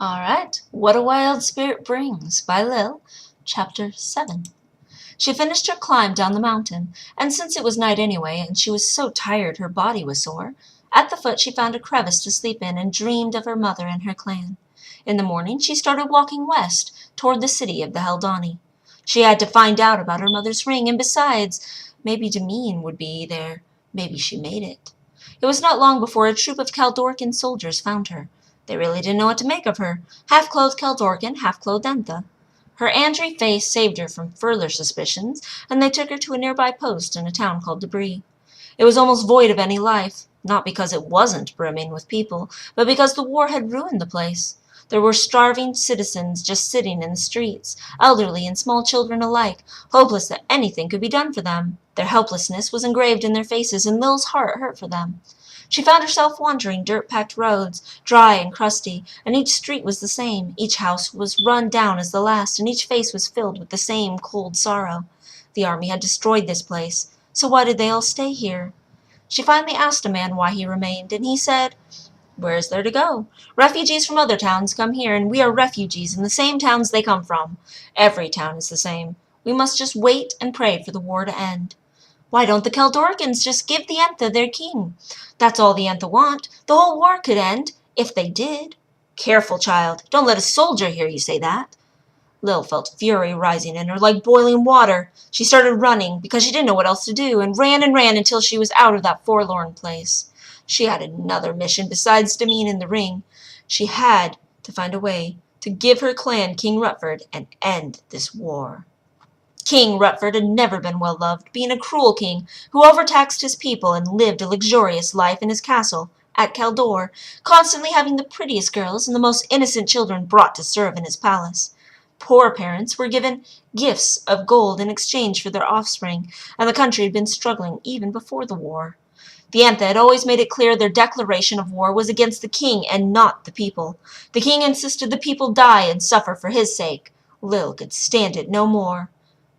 All right, What a Wild Spirit Brings by Lil, Chapter 7. She finished her climb down the mountain, and since it was night anyway, and she was so tired her body was sore, at the foot she found a crevice to sleep in and dreamed of her mother and her clan. In the morning she started walking west, toward the city of the Haldani. She had to find out about her mother's ring, and besides, maybe Demeen would be there. Maybe she made it. It was not long before a troop of Kaldorcan soldiers found her. They really didn't know what to make of her, half-clothed Kaldorcan, half-clothed Entha. Her Andry face saved her from further suspicions, and they took her to a nearby post in a town called Debris. It was almost void of any life, not because it wasn't brimming with people, but because the war had ruined the place. There were starving citizens just sitting in the streets, elderly and small children alike, hopeless that anything could be done for them. Their helplessness was engraved in their faces, and Lil's heart hurt for them. She found herself wandering dirt-packed roads, dry and crusty, and each street was the same. Each house was run down as the last, and each face was filled with the same cold sorrow. The army had destroyed this place, so why did they all stay here? She finally asked a man why he remained, and he said, "Where is there to go? Refugees from other towns come here, and we are refugees in the same towns they come from. Every town is the same. We must just wait and pray for the war to end." "Why don't the Kaldorcans just give the Entha their king? That's all the Entha want. The whole war could end, if they did." "Careful, child. Don't let a soldier hear you say that." Lil felt fury rising in her like boiling water. She started running, because she didn't know what else to do, and ran until she was out of that forlorn place. She had another mission besides Demeen in the ring. She had to find a way to give her clan King Rutford and end this war. King Rutford had never been well loved, being a cruel king who overtaxed his people and lived a luxurious life in his castle at Caldor, constantly having the prettiest girls and the most innocent children brought to serve in his palace. Poor parents were given gifts of gold in exchange for their offspring, and the country had been struggling even before the war. The Entha had always made it clear their declaration of war was against the king and not the people. The king insisted the people die and suffer for his sake. Lil could stand it no more.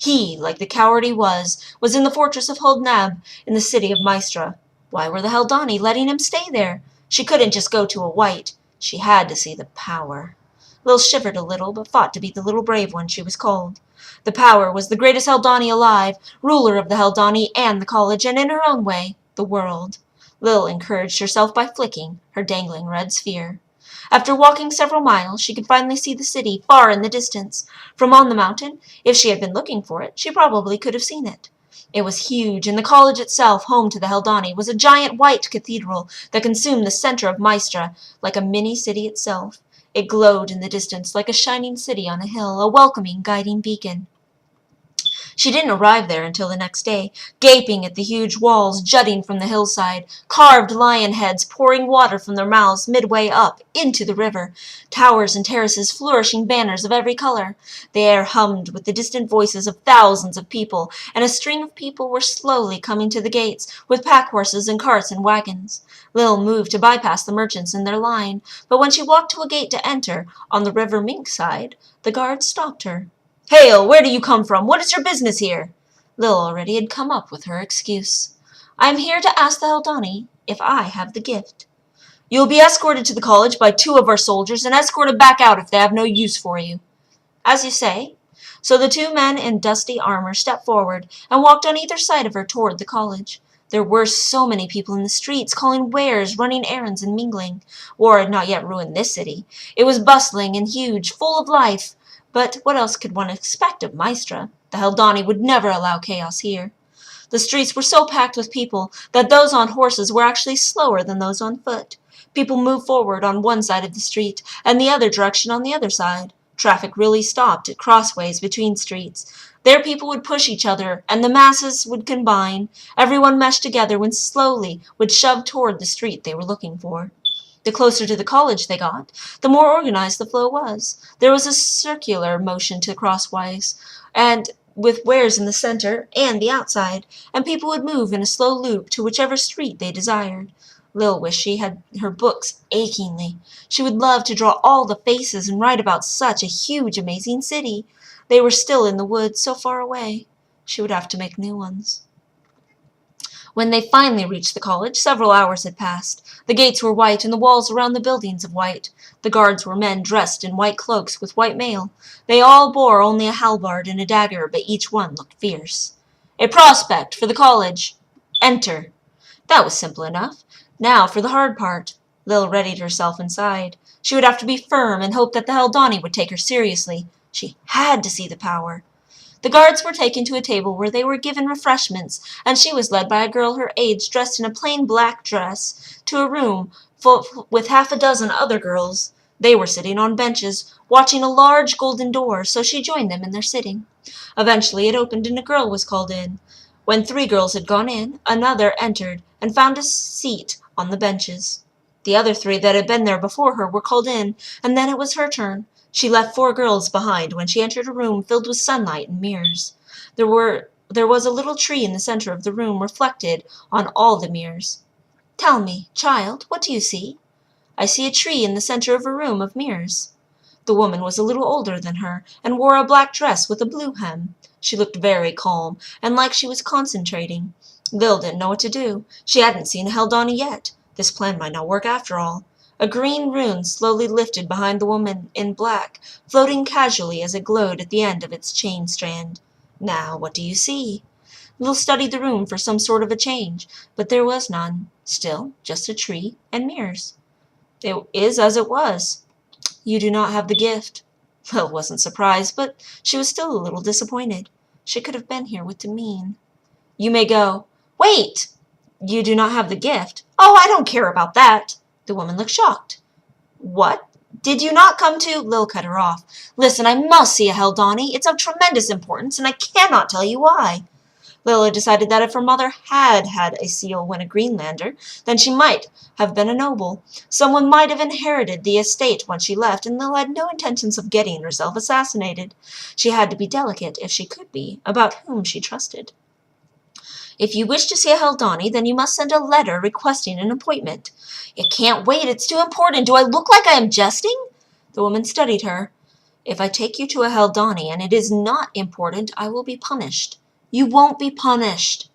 He, like the coward he was in the fortress of Holdnab in the city of Maestra. Why were the Haldani letting him stay there? She couldn't just go to a white. She had to see the power. Lil shivered a little, but fought to be the little brave one she was called. The power was the greatest Haldani alive, ruler of the Haldani and the college, and in her own way, the world. Lil encouraged herself by flicking her dangling red sphere. After walking several miles, she could finally see the city far in the distance. From on the mountain, if she had been looking for it, she probably could have seen it. It was huge, and the college itself, home to the Haldani, was a giant white cathedral that consumed the center of Maestra like a mini-city itself. It glowed in the distance like a shining city on a hill, a welcoming, guiding beacon. She didn't arrive there until the next day, gaping at the huge walls jutting from the hillside, carved lion heads pouring water from their mouths midway up into the river, towers and terraces flourishing banners of every color. The air hummed with the distant voices of thousands of people, and a string of people were slowly coming to the gates, with pack horses and carts and wagons. Lil moved to bypass the merchants in their line, but when she walked to a gate to enter, on the river Mink side, the guard stopped her. "Hail, where do you come from? What is your business here?" Lil already had come up with her excuse. "I am here to ask the Haldani if I have the gift." "You will be escorted to the college by 2 of our soldiers and escorted back out if they have no use for you." "As you say." So the 2 men in dusty armor stepped forward and walked on either side of her toward the college. There were so many people in the streets, calling wares, running errands, and mingling. War had not yet ruined this city. It was bustling and huge, full of life. But what else could one expect of Maestra? The Haldani would never allow chaos here. The streets were so packed with people that those on horses were actually slower than those on foot. People moved forward on one side of the street and the other direction on the other side. Traffic really stopped at crossways between streets. There people would push each other, and the masses would combine. Everyone meshed together when slowly would shove toward the street they were looking for. The closer to the college they got, the more organized the flow was. There was a circular motion to crossways, and with wares in the center and the outside, and people would move in a slow loop to whichever street they desired. Lil wished she had her books achingly. She would love to draw all the faces and write about such a huge, amazing city. They were still in the woods, so far away. She would have to make new ones. When they finally reached the college, several hours had passed. The gates were white and the walls around the buildings of white. The guards were men dressed in white cloaks with white mail. They all bore only a halberd and a dagger, but each one looked fierce. A prospect for the college. Enter. That was simple enough. Now for the hard part. Lil readied herself inside. She would have to be firm and hope that the Haldani would take her seriously. She had to see the power. The guards were taken to a table where they were given refreshments, and she was led by a girl her age dressed in a plain black dress to a room full with half a dozen other girls. They were sitting on benches, watching a large golden door, so she joined them in their sitting. Eventually it opened and a girl was called in. When 3 girls had gone in, another entered and found a seat on the benches. The other 3 that had been there before her were called in, and then it was her turn. She left 4 girls behind when she entered a room filled with sunlight and mirrors. There was a little tree in the center of the room reflected on all the mirrors. Tell me, child, what do you see? I see a tree in the center of a room of mirrors. The woman was a little older than her and wore a black dress with a blue hem. She looked very calm and like she was concentrating. Lil didn't know what to do. She hadn't seen a Haldani yet. This plan might not work after all. A green rune slowly lifted behind the woman in black, floating casually as it glowed at the end of its chain strand. Now, what do you see? Lil studied the room for some sort of a change, but there was none. Still, just a tree and mirrors. It is as it was. You do not have the gift. Lil wasn't surprised, but she was still a little disappointed. She could have been here with Damien. You may go. Wait! You do not have the gift. Oh, I don't care about that. The woman looked shocked. What? Did you not come to— Lil cut her off. Listen, I must see a Haldani. It's of tremendous importance, and I cannot tell you why. Lil had decided that if her mother had had a seal when a Greenlander, then she might have been a noble. Someone might have inherited the estate when she left, and Lil had no intentions of getting herself assassinated. She had to be delicate, if she could be, about whom she trusted. If you wish to see a Haldani, then you must send a letter requesting an appointment. It can't wait, it's too important. Do I look like I am jesting? The woman studied her. If I take you to a Haldani and it is not important, I will be punished. You won't be punished.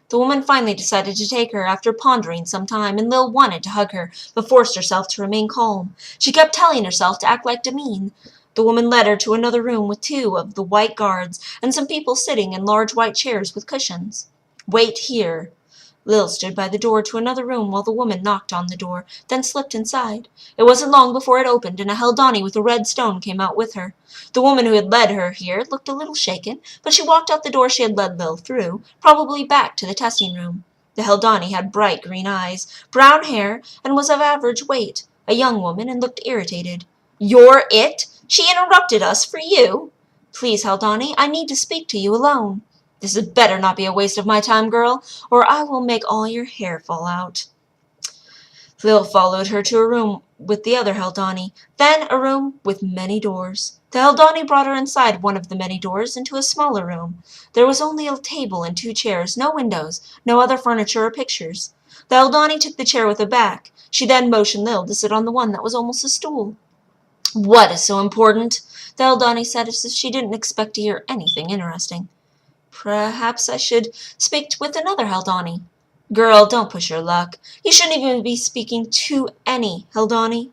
The woman finally decided to take her after pondering some time, and Lil wanted to hug her, but forced herself to remain calm. She kept telling herself to act like Damien. The woman led her to another room with 2 of the white guards and some people sitting in large white chairs with cushions. Wait here. Lil stood by the door to another room while the woman knocked on the door, then slipped inside. It wasn't long before it opened, and a Haldani with a red stone came out with her. The woman who had led her here looked a little shaken, but she walked out the door she had led Lil through, probably back to the testing room. The Haldani had bright green eyes, brown hair, and was of average weight, a young woman, and looked irritated. You're it? She interrupted us for you? Please, Haldani, I need to speak to you alone. This had better not be a waste of my time, girl, or I will make all your hair fall out. Lil followed her to a room with the other Haldani, then a room with many doors. The Haldani brought her inside one of the many doors into a smaller room. There was only a table and 2 chairs, no windows, no other furniture or pictures. The Haldani took the chair with a back. She then motioned Lil to sit on the one that was almost a stool. What is so important? The Haldani said as if she didn't expect to hear anything interesting. Perhaps I should speak with another Haldani. Girl, don't push your luck. You shouldn't even be speaking to any Haldani.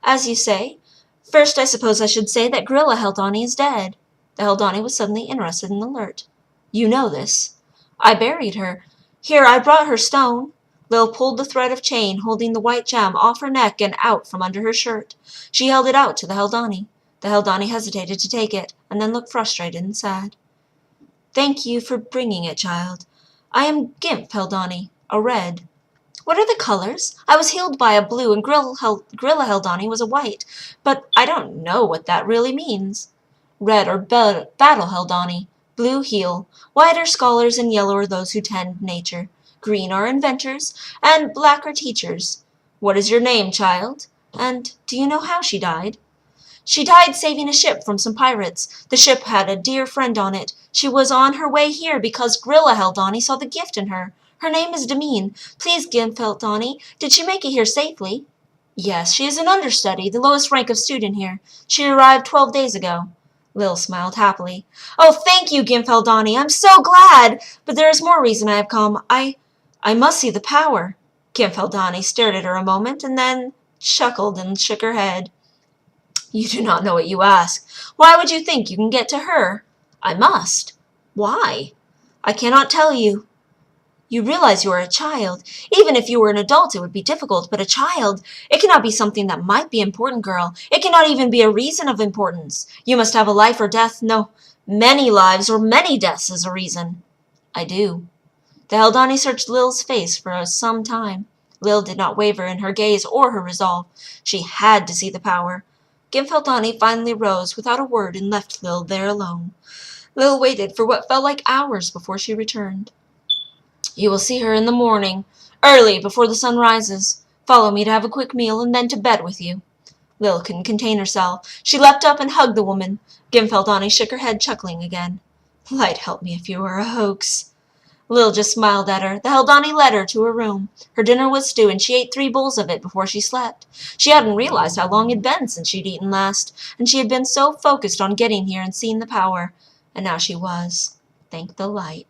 As you say. First, I suppose I should say that Gorilla Haldani is dead. The Haldani was suddenly interested and alert. You know this. I buried her. Here, I brought her stone. Lil pulled the thread of chain holding the white gem off her neck and out from under her shirt. She held it out to the Haldani. The Haldani hesitated to take it, and then looked frustrated and sad. Thank you for bringing it, child. I am Gimp Haldani, a red. What are the colors? I was healed by a blue and Gorilla Haldani was a white, but I don't know what that really means. Red are battle Haldani, blue heal, white are scholars, and yellow are those who tend nature. Green are inventors, and black are teachers. What is your name, child? And do you know how she died? She died saving a ship from some pirates. The ship had a dear friend on it. She was on her way here because Gorilla Haldani saw the gift in her. Her name is Damien. Please, Gimp Haldani, did she make it here safely? Yes, she is an understudy, the lowest rank of student here. She arrived 12 days ago. Lil smiled happily. Oh, thank you, Gimp Haldani. I'm so glad. But there is more reason I have come. I must see the power. Gimfeldani stared at her a moment and then chuckled and shook her head. You do not know what you ask. Why would you think you can get to her? I must. Why? I cannot tell you. You realize you are a child. Even if you were an adult, it would be difficult, but a child, it cannot be something that might be important, girl. It cannot even be a reason of importance. You must have a life or death, no, many lives or many deaths as a reason. I do. The Haldani searched Lil's face for some time. Lil did not waver in her gaze or her resolve. She had to see the power. Gimfeldani finally rose without a word and left Lil there alone. Lil waited for what felt like hours before she returned. You will see her in the morning, early, before the sun rises. Follow me to have a quick meal and then to bed with you. Lil couldn't contain herself. She leapt up and hugged the woman. Gimfeldani shook her head, chuckling again. Light help me if you are a hoax. Lil just smiled at her. The Haldani led her to her room. Her dinner was stew, and she ate 3 bowls of it before she slept. She hadn't realized how long it had been since she'd eaten last, and she had been so focused on getting here and seeing the power. And now she was. Thank the light.